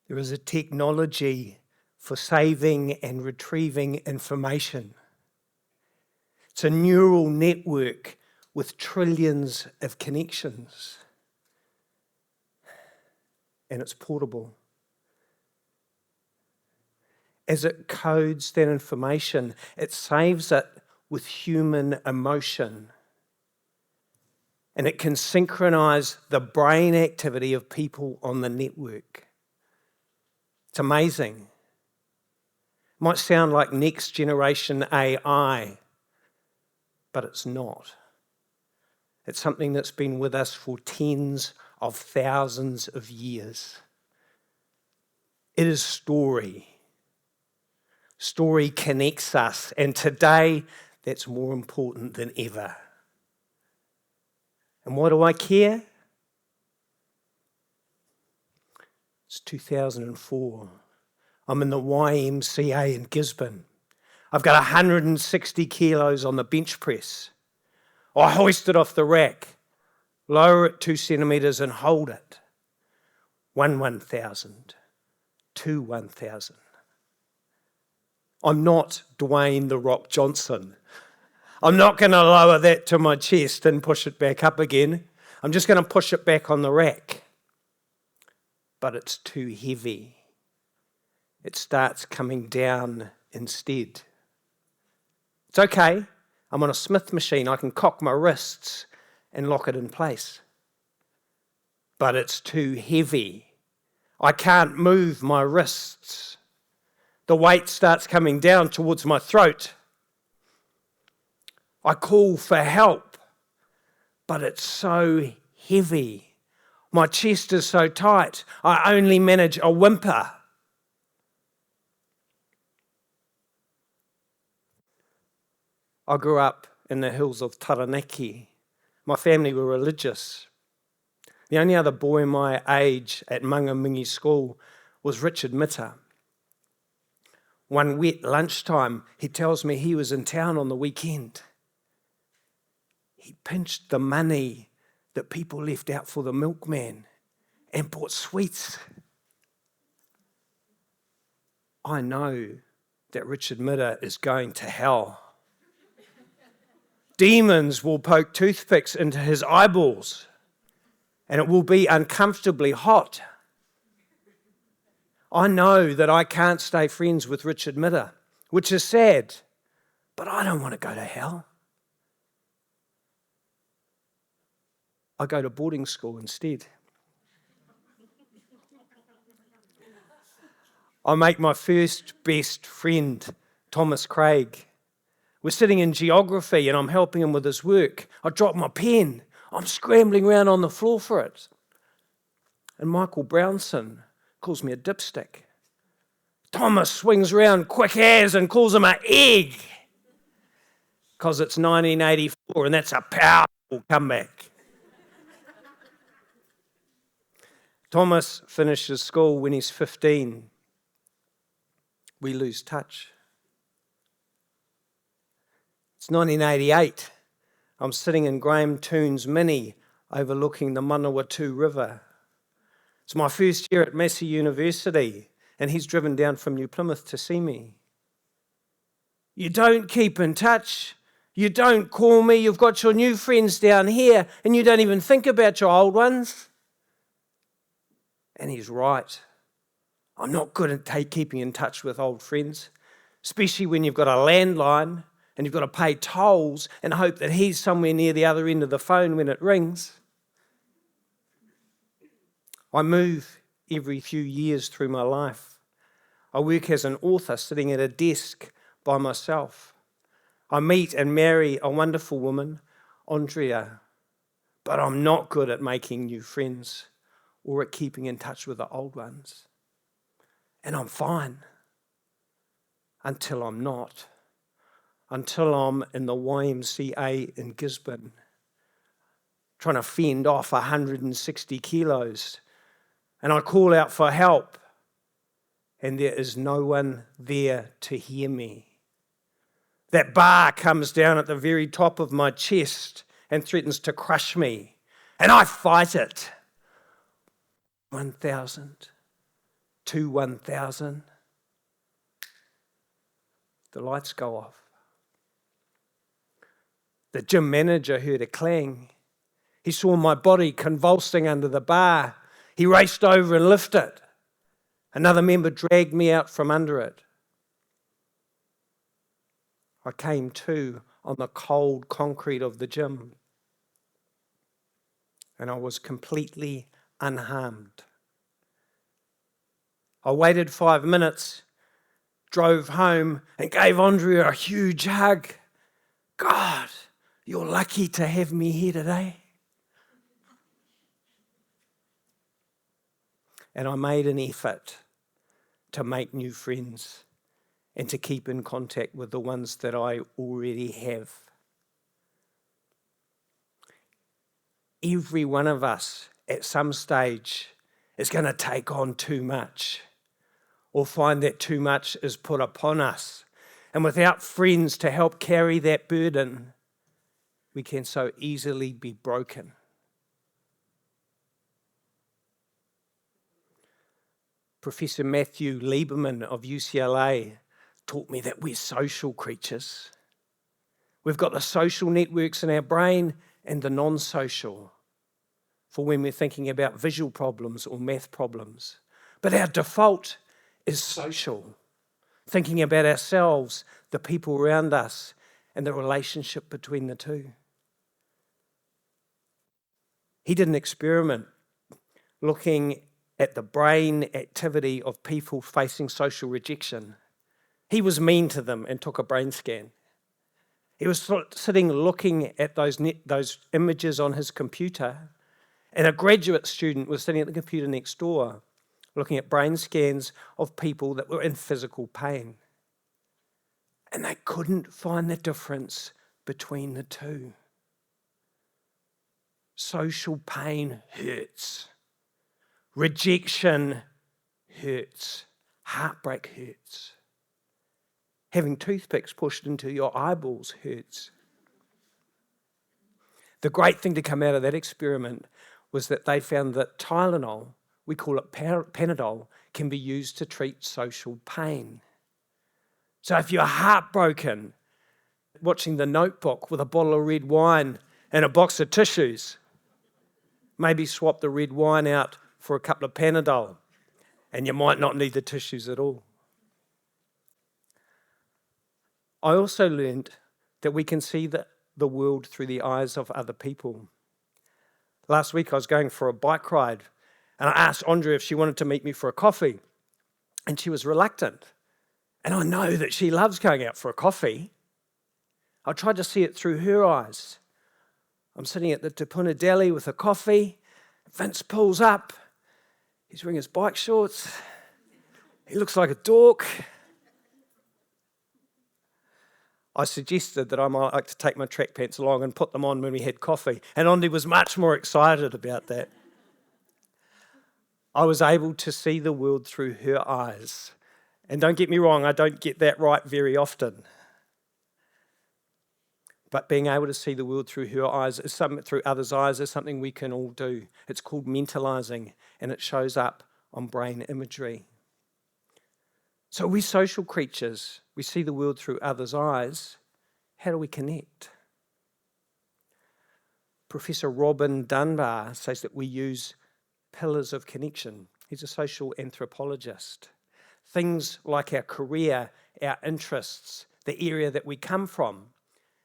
There is a technology for saving and retrieving information. It's a neural network with trillions of connections. And it's portable. As it codes that information, it saves it with human emotion. And it can synchronize the brain activity of people on the network. It's amazing. It might sound like next generation AI, but it's not. It's something that's been with us for tens of thousands of years. It is story. Story connects us, and today that's more important than ever. And why do I care? It's 2004. I'm in the YMCA in Gisborne. I've got 160 kilos on the bench press. I hoist it off the rack, lower it 2 centimetres and hold it. 1,000, 2 1,000. I'm not Dwayne "The Rock" Johnson. I'm not going to lower that to my chest and push it back up again. I'm just going to push it back on the rack. But it's too heavy. It starts coming down instead. It's okay. I'm on a Smith machine. I can cock my wrists and lock it in place. But it's too heavy. I can't move my wrists. The weight starts coming down towards my throat. I call for help, but it's so heavy. My chest is so tight, I only manage a whimper. I grew up in the hills of Taranaki. My family were religious. The only other boy my age at Mangamingi School was Richard Mitter. One wet lunchtime, he tells me he was in town on the weekend. He pinched the money that people left out for the milkman and bought sweets. I know that Richard Mitter is going to hell. Demons will poke toothpicks into his eyeballs, and it will be uncomfortably hot. I know that I can't stay friends with Richard Mitter, which is sad, but I don't want to go to hell. I go to boarding school instead. I make my first best friend, Thomas Craig. We're sitting in geography and I'm helping him with his work. I drop my pen. I'm scrambling around on the floor for it. And Michael Brownson calls me a dipstick. Thomas swings around quick as and calls him an egg. Because it's 1984 and that's a powerful comeback. Thomas finishes school when he's 15. We lose touch. It's 1988. I'm sitting in Graham Toon's Mini overlooking the Manawatu River. It's my first year at Massey University, and he's driven down from New Plymouth to see me. You don't keep in touch. You don't call me. You've got your new friends down here, and you don't even think about your old ones. And he's right. I'm not good at keeping in touch with old friends, especially when you've got a landline and you've got to pay tolls and hope that he's somewhere near the other end of the phone when it rings. I move every few years through my life. I work as an author sitting at a desk by myself. I meet and marry a wonderful woman, Andrea, but I'm not good at making new friends or at keeping in touch with the old ones. And I'm fine until I'm not. Until I'm in the YMCA in Gisborne, trying to fend off 160 kilos. And I call out for help, and there is no one there to hear me. That bar comes down at the very top of my chest and threatens to crush me, and I fight it. 1,000, to 1,000. The lights go off. The gym manager heard a clang. He saw my body convulsing under the bar. He raced over and lifted it. Another member dragged me out from under it. I came to on the cold concrete of the gym, and I was completely unharmed. I waited 5 minutes, drove home, and gave Andrea a huge hug. God, you're lucky to have me here today. And I made an effort to make new friends and to keep in contact with the ones that I already have. Every one of us at some stage is going to take on too much or find that too much is put upon us. And without friends to help carry that burden, we can so easily be broken. Professor Matthew Lieberman of UCLA taught me that we're social creatures. We've got the social networks in our brain and the non-social for when we're thinking about visual problems or math problems. But our default is social, thinking about ourselves, the people around us, and the relationship between the two. He did an experiment looking at the brain activity of people facing social rejection. He was mean to them and took a brain scan. He was sitting looking at those images on his computer, and a graduate student was sitting at the computer next door looking at brain scans of people that were in physical pain. And they couldn't find the difference between the two. Social pain hurts. Rejection hurts. Heartbreak hurts. Having toothpicks pushed into your eyeballs hurts. The great thing to come out of that experiment was that they found that Tylenol, we call it Panadol, can be used to treat social pain. So if you're heartbroken, watching The Notebook with a bottle of red wine and a box of tissues, maybe swap the red wine out for a couple of Panadol, and you might not need the tissues at all. I also learned that we can see the world through the eyes of other people. Last week I was going for a bike ride, and I asked Andrea if she wanted to meet me for a coffee, and she was reluctant. And I know that she loves going out for a coffee. I tried to see it through her eyes. I'm sitting at the Tupuna Deli with a coffee. Vince pulls up. He's wearing his bike shorts. He looks like a dork. I suggested that I might like to take my track pants along and put them on when we had coffee. And Andy was much more excited about that. I was able to see the world through her eyes. And don't get me wrong, I don't get that right very often. But being able to see the world through her eyes, through others' eyes, is something we can all do. It's called mentalizing, and it shows up on brain imagery. So we're social creatures. We see the world through others' eyes. How do we connect? Professor Robin Dunbar says that we use pillars of connection. He's a social anthropologist. Things like our career, our interests, the area that we come from.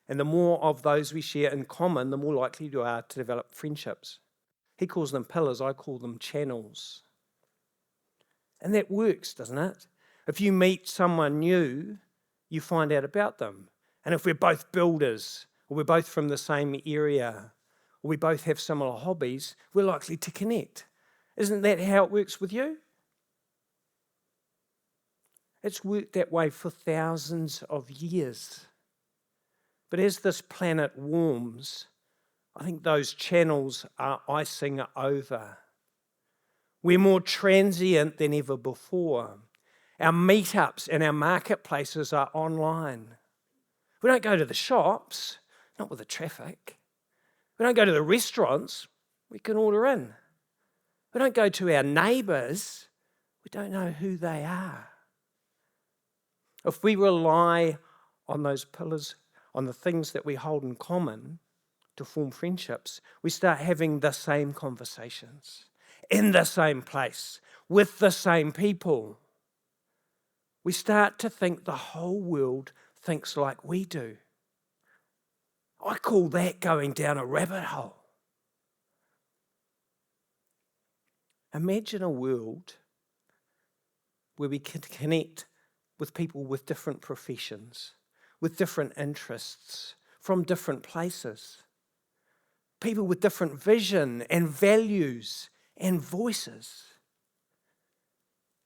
And the more of those we share in common, the more likely you are to develop friendships. He calls them pillars, I call them channels. And that works, doesn't it? If you meet someone new, you find out about them. And if we're both builders, or we're both from the same area, or we both have similar hobbies, we're likely to connect. Isn't that how it works with you? It's worked that way for thousands of years. But as this planet warms, I think those channels are icing over. We're more transient than ever before. Our meetups and our marketplaces are online. We don't go to the shops, not with the traffic. We don't go to the restaurants, we can order in. We don't go to our neighbours, We don't know who they are. If we rely on those pillars, on the things that we hold in common to form friendships, we start having the same conversations, in the same place, with the same people. We start to think the whole world thinks like we do. I call that going down a rabbit hole. Imagine a world where we can connect with people with different professions, with different interests, from different places. People with different vision and values and voices.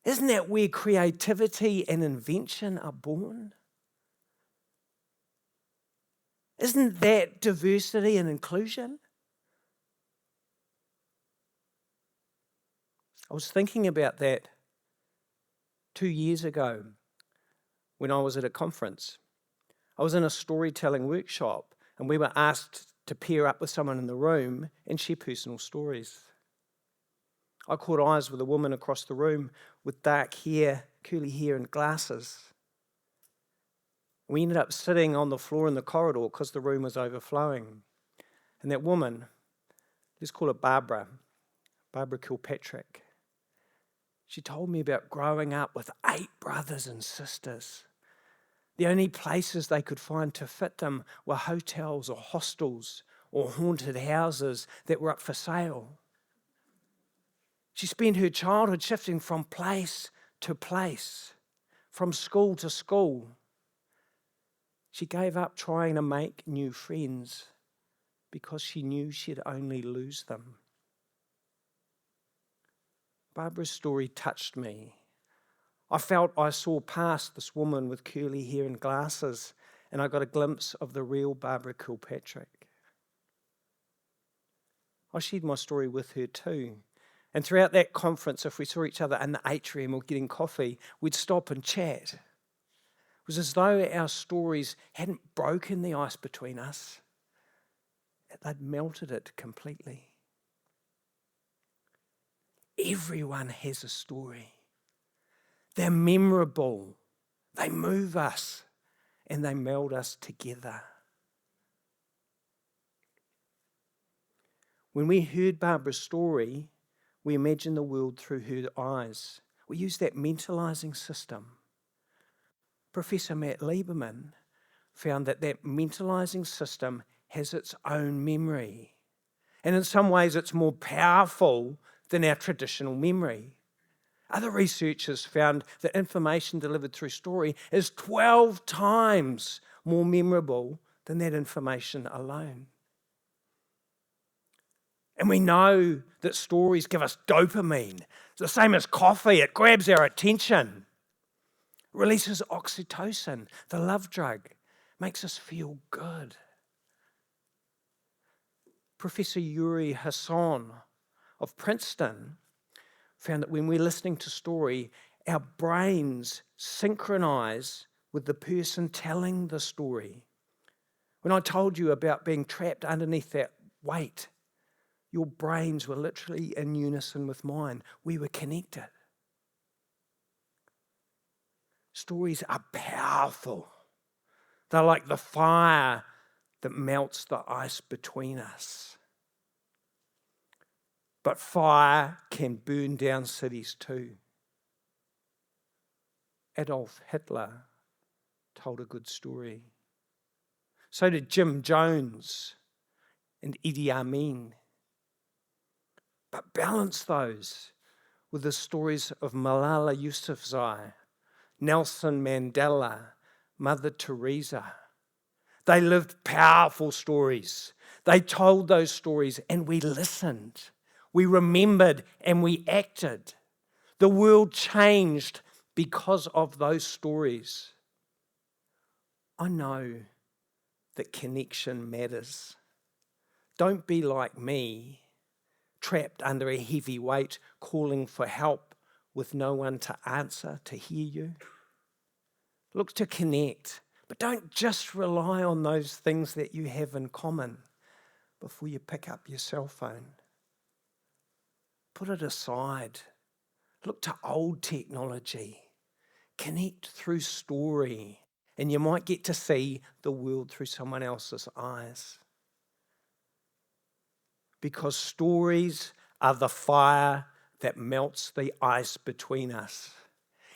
Isn't that where creativity and invention are born? Isn't that diversity and inclusion? I was thinking about that 2 years ago when I was at a conference. I was in a storytelling workshop and we were asked to pair up with someone in the room and share personal stories. I caught eyes with a woman across the room with dark hair, curly hair and glasses. We ended up sitting on the floor in the corridor because the room was overflowing. And that woman, let's call her Barbara Kilpatrick, she told me about growing up with 8 brothers and sisters. The only places they could find to fit them were hotels or hostels or haunted houses that were up for sale. She spent her childhood shifting from place to place, from school to school. She gave up trying to make new friends because she knew she'd only lose them. Barbara's story touched me. I felt I saw past this woman with curly hair and glasses, and I got a glimpse of the real Barbara Kilpatrick. I shared my story with her too. And throughout that conference, if we saw each other in the atrium or getting coffee, we'd stop and chat. It was as though our stories hadn't broken the ice between us. They'd melted it completely. Everyone has a story. They're memorable. They move us and they meld us together. When we heard Barbara's story, we imagined the world through her eyes. We used that mentalizing system. Professor Matt Lieberman found that mentalizing system has its own memory. And in some ways, it's more powerful than our traditional memory. Other researchers found that information delivered through story is 12 times more memorable than that information alone. And we know that stories give us dopamine. It's the same as coffee. It grabs our attention. Releases oxytocin, the love drug. Makes us feel good. Professor Yuri Hasson of Princeton found that when we're listening to story, our brains synchronise with the person telling the story. When I told you about being trapped underneath that weight, your brains were literally in unison with mine. We were connected. Stories are powerful. They're like the fire that melts the ice between us. But fire can burn down cities too. Adolf Hitler told a good story. So did Jim Jones and Idi Amin. But balance those with the stories of Malala Yousafzai, Nelson Mandela, Mother Teresa. They lived powerful stories. They told those stories and we listened. We remembered and we acted. The world changed because of those stories. I know that connection matters. Don't be like me, trapped under a heavy weight, calling for help with no one to answer, to hear you. Look to connect, but don't just rely on those things that you have in common before you pick up your cell phone. Put it aside. Look to old technology. Connect through story, and you might get to see the world through someone else's eyes. Because stories are the fire that melts the ice between us.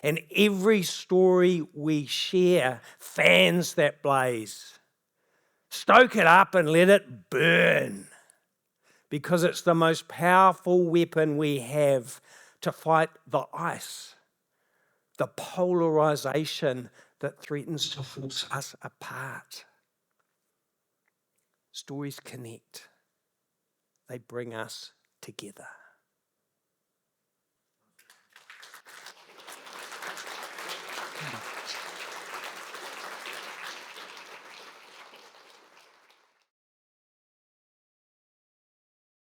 And every story we share fans that blaze. Stoke it up and let it burn. Because it's the most powerful weapon we have to fight the ice, the polarisation that threatens to force us apart. Stories connect. They bring us together.